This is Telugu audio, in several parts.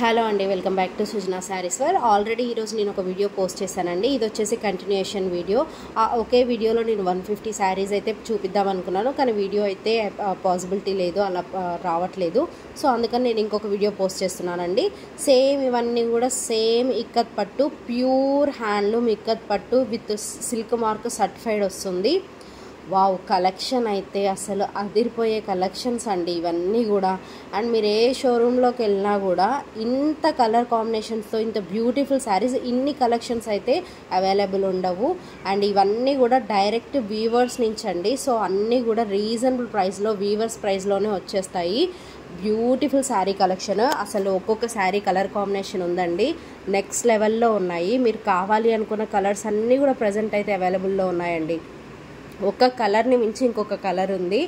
హలో అండి, welcome back to Sujana sarees wear. Already ఈరోజు నేను ఒక వీడియో పోస్ట్ చేశానండి. ఇది వచ్చేసి కంటిన్యూషన్ వీడియో. ఒకే వీడియోలో నేను 150 శారీస్ అయితే చూపిద్దాం అనుకున్నాను, కానీ వీడియో అయితే పాసిబిలిటీ లేదు, అలా రావట్లేదు. సో అందుకని నేను ఇంకొక వీడియో పోస్ట్ చేస్తున్నానండి. సేమ్ ఇవన్నీ కూడా సేమ్ ఇక్కత్ పట్టు, ప్యూర్ హ్యాండ్లూమ్ ఇక్కత్ పట్టు విత్ సిల్క్ మార్క్ సర్టిఫైడ్ వస్తుంది. వావ్, కలెక్షన్ అయితే అసలు అదిరిపోయే కలెక్షన్స్ అండి ఇవన్నీ కూడా. అండ్ మీరు ఏ షోరూంలోకి వెళ్ళినా కూడా ఇంత కలర్ కాంబినేషన్స్తో ఇంత బ్యూటిఫుల్ శారీస్, ఇన్ని కలెక్షన్స్ అయితే అవైలబుల్ ఉండవు. అండ్ ఇవన్నీ కూడా డైరెక్ట్ వీవర్స్ నుంచి అండి. సో అన్నీ కూడా రీజనబుల్ ప్రైస్లో, వీవర్స్ ప్రైస్లోనే వచ్చేస్తాయి. Beautiful sari collection. అసలు ఒక్కొక్క శారీ కలర్ కాంబినేషన్ ఉందండి, నెక్స్ట్ లెవెల్లో ఉన్నాయి. మీరు కావాలి అనుకున్న కలర్స్ అన్నీ కూడా ప్రజెంట్ అయితే అవైలబుల్లో ఉన్నాయండి. ఒక కలర్ని మించి ఇంకొక కలర్ ఉంది.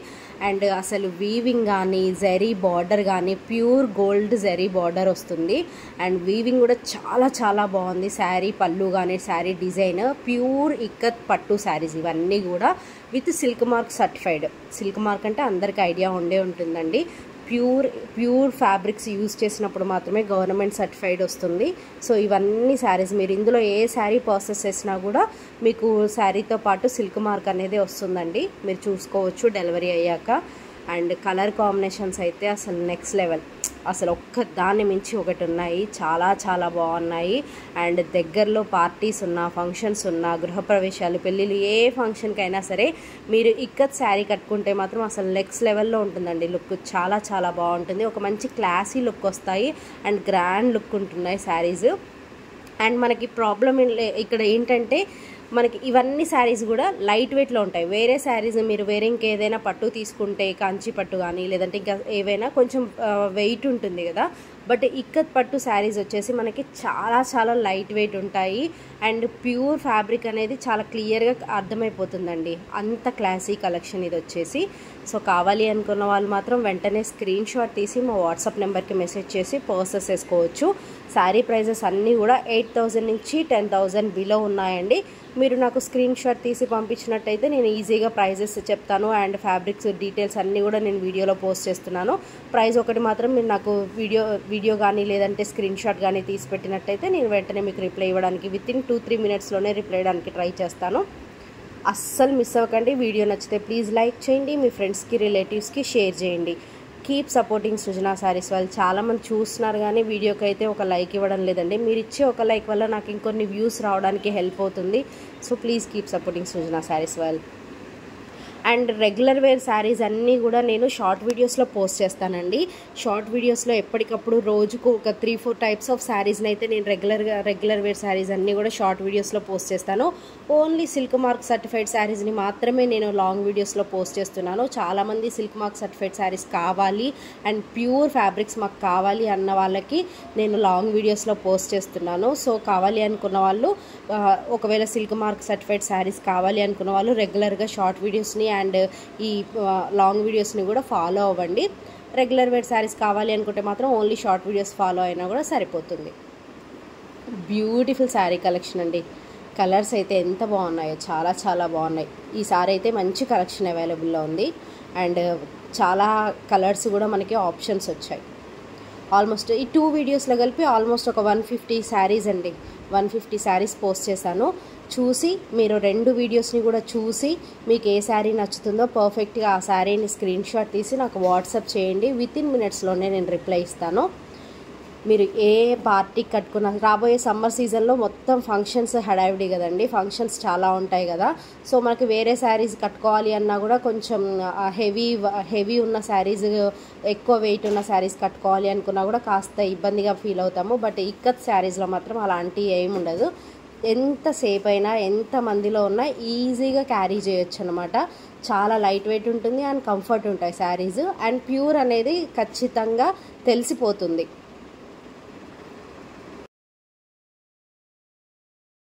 అండ్ అసలు వీవింగ్ కానీ, జరీ బార్డర్ కానీ, ప్యూర్ గోల్డ్ జరీ బార్డర్ వస్తుంది. అండ్ వీవింగ్ కూడా చాలా చాలా బాగుంది. శారీ పళ్ళు కానీ, శారీ డిజైన్ ప్యూర్ ఇక్కత్ పట్టు శారీస్ ఇవన్నీ కూడా with silk mark certified. Silk mark అంటే అందరికీ ఐడియా ఉండే ఉంటుందండి. ప్యూర్ ఫ్యాబ్రిక్స్ యూజ్ చేసినప్పుడు మాత్రమే గవర్నమెంట్ సర్టిఫైడ్ వస్తుంది. సో ఇవన్నీ శారీస్ మీరు ఇందులో ఏ శారీ ప్రాసెస్ చేసినా కూడా మీకు శారీతో పాటు సిల్క్ మార్క్ అనేది వస్తుందండి, మీరు చూసుకోవచ్చు డెలివరీ అయ్యాక. అండ్ కలర్ కాంబినేషన్స్ అయితే అసలు నెక్స్ట్ లెవెల్, అసలు ఒక్క దాన్ని మించి ఒకటి ఉన్నాయి. చాలా చాలా బాగున్నాయి. అండ్ దగ్గరలో పార్టీస్ ఉన్నా, ఫంక్షన్స్ ఉన్నా, గృహప్రవేశాలు, పెళ్ళిళ్ళు, ఏ ఫంక్షన్కైనా సరే మీరు ఇక్కత్ శారీ కట్టుకుంటే మాత్రం అసలు నెక్స్ట్ లెవెల్లో ఉంటుందండి. లుక్ చాలా చాలా బాగుంటుంది. ఒక మంచి క్లాసీ లుక్ వస్తాయి అండ్ గ్రాండ్ లుక్ ఉంటున్నాయి శారీస్. అండ్ మనకి ప్రాబ్లం ఇక్కడ ఏంటంటే, మనకి ఇవన్నీ శారీస్ కూడా లైట్ వెయిట్లో ఉంటాయి. వేరే శారీస్ మీరు వేరే ఇంకేదైనా పట్టు తీసుకుంటే, కాంచి పట్టు కానీ లేదంటే ఇంకా ఏవైనా కొంచెం వెయిట్ ఉంటుంది కదా. బట్ ఇక్కత్ పట్టు శారీస్ వచ్చేసి మనకి చాలా చాలా లైట్ వెయిట్ ఉంటాయి. అండ్ ప్యూర్ ఫ్యాబ్రిక్ అనేది చాలా క్లియర్గా అర్థమైపోతుందండి. అంత క్లాసీ కలెక్షన్ ఇది వచ్చేసి. సో కావాలి అనుకున్న వాళ్ళు మాత్రం వెంటనే స్క్రీన్ షాట్ తీసి మా వాట్సాప్ నెంబర్కి మెసేజ్ చేసి పర్చేస్ చేసుకోవచ్చు. శారీ ప్రైజెస్ అన్నీ కూడా 8,000 నుంచి 10,000 బిలో ఉన్నాయండి. మీరు నాకు స్క్రీన్ షాట్ తీసి పంపించినట్టయితే నేను ఈజీగా ప్రైజెస్ చెప్తాను. అండ్ ఫ్యాబ్రిక్స్ డీటెయిల్స్ అన్నీ కూడా నేను వీడియోలో పోస్ట్ చేస్తున్నాను. ప్రైస్ ఒకటి మాత్రం మీరు నాకు వీడియో కానీ లేదంటే స్క్రీన్ షాట్ కానీ తీసి పెట్టినట్టయితే నేను వెంటనే మీకు రిప్లై ఇవ్వడానికి వితిన్ 2-3 మినిట్స్లోనే రిప్లై ఇవ్వడానికి ట్రై చేస్తాను. అస్సలు మిస్ అవ్వకండి. వీడియో నచ్చితే ప్లీజ్ లైక్ చేయండి, మీ ఫ్రెండ్స్కి, రిలేటివ్స్కి షేర్ చేయండి. Keep supporting Sujana Sarees. వాళ్ళు చాలామంది చూస్తున్నారు కానీ వీడియోకి అయితే ఒక లైక్ ఇవ్వడం లేదండి. మీరు ఇచ్చే ఒక లైక్ వల్ల నాకు ఇంకొన్ని వ్యూస్ రావడానికి హెల్ప్ అవుతుంది. So please keep supporting Sujana Sarees వాళ్ళు. అండ్ రెగ్యులర్ వేర్ శారీస్ అన్నీ కూడా నేను షార్ట్ వీడియోస్లో పోస్ట్ చేస్తానండి. షార్ట్ వీడియోస్లో ఎప్పటికప్పుడు రోజుకు ఒక 3-4 టైప్స్ ఆఫ్ శారీస్ని అయితే నేను రెగ్యులర్ వేర్ శారీస్ అన్నీ కూడా షార్ట్ వీడియోస్లో పోస్ట్ చేస్తాను. ఓన్లీ సిల్క్ మార్క్ సర్టిఫైడ్ శారీస్ని మాత్రమే నేను లాంగ్ వీడియోస్లో పోస్ట్ చేస్తున్నాను. చాలామంది సిల్క్ మార్క్ సర్టిఫైడ్ శారీస్ కావాలి అండ్ ప్యూర్ ఫ్యాబ్రిక్స్ మాకు కావాలి అన్న వాళ్ళకి నేను లాంగ్ వీడియోస్లో పోస్ట్ చేస్తున్నాను. సో కావాలి అనుకున్న వాళ్ళు, ఒకవేళ సిల్క్ మార్క్ సర్టిఫైడ్ శారీస్ కావాలి అనుకున్న వాళ్ళు రెగ్యులర్గా షార్ట్ వీడియోస్ని అండ్ ఈ లాంగ్ వీడియోస్ని కూడా ఫాలో అవ్వండి. రెగ్యులర్ వేర్ శారీస్ కావాలి అనుకుంటే మాత్రం ఓన్లీ షార్ట్ వీడియోస్ ఫాలో అయినా కూడా సరిపోతుంది. బ్యూటిఫుల్ శారీ కలెక్షన్ అండి. కలర్స్ అయితే ఎంత బాగున్నాయో, చాలా చాలా బాగున్నాయి. ఈ సారీ అయితే మంచి కలెక్షన్ అవైలబుల్లో ఉంది. అండ్ చాలా కలర్స్ కూడా మనకి ఆప్షన్స్ వచ్చాయి. ఆల్మోస్ట్ ఈ 2 వీడియోస్లో కలిపి ఆల్మోస్ట్ ఒక 150 శారీస్ అండి, 150 శారీస్ పోస్ట్ చేశాను. చూసి మీరు 2 వీడియోస్ని కూడా చూసి మీకు ఏ శారీ నచ్చుతుందో పర్ఫెక్ట్గా ఆ శారీని స్క్రీన్ షాట్ తీసి నాకు వాట్సాప్ చేయండి. వితిన్ మినిట్స్లోనే నేను రిప్లై ఇస్తాను. మీరు ఏ పార్టీకి కట్టుకున్న, రాబోయే సమ్మర్ సీజన్లో మొత్తం ఫంక్షన్స్ హడావిడి కదండి, ఫంక్షన్స్ చాలా ఉంటాయి కదా. సో మనకి వేరే శారీస్ కట్టుకోవాలి అన్నా కూడా కొంచెం హెవీ ఉన్న శారీస్, ఎక్కువ వెయిట్ ఉన్న శారీస్ కట్టుకోవాలి అనుకున్నా కూడా కాస్త ఇబ్బందిగా ఫీల్ అవుతాము. బట్ ఇక్కత్ శారీస్లో మాత్రం అలాంటివి ఏమి ఉండదు. ఎంతసేపు అయినా ఎంతమందిలో ఉన్నా ఈజీగా క్యారీ చేయొచ్చు అనమాట. చాలా లైట్ వెయిట్ ఉంటుంది అండ్ కంఫర్ట్ ఉంటాయి శారీస్. అండ్ ప్యూర్ అనేది ఖచ్చితంగా తెలిసిపోతుంది.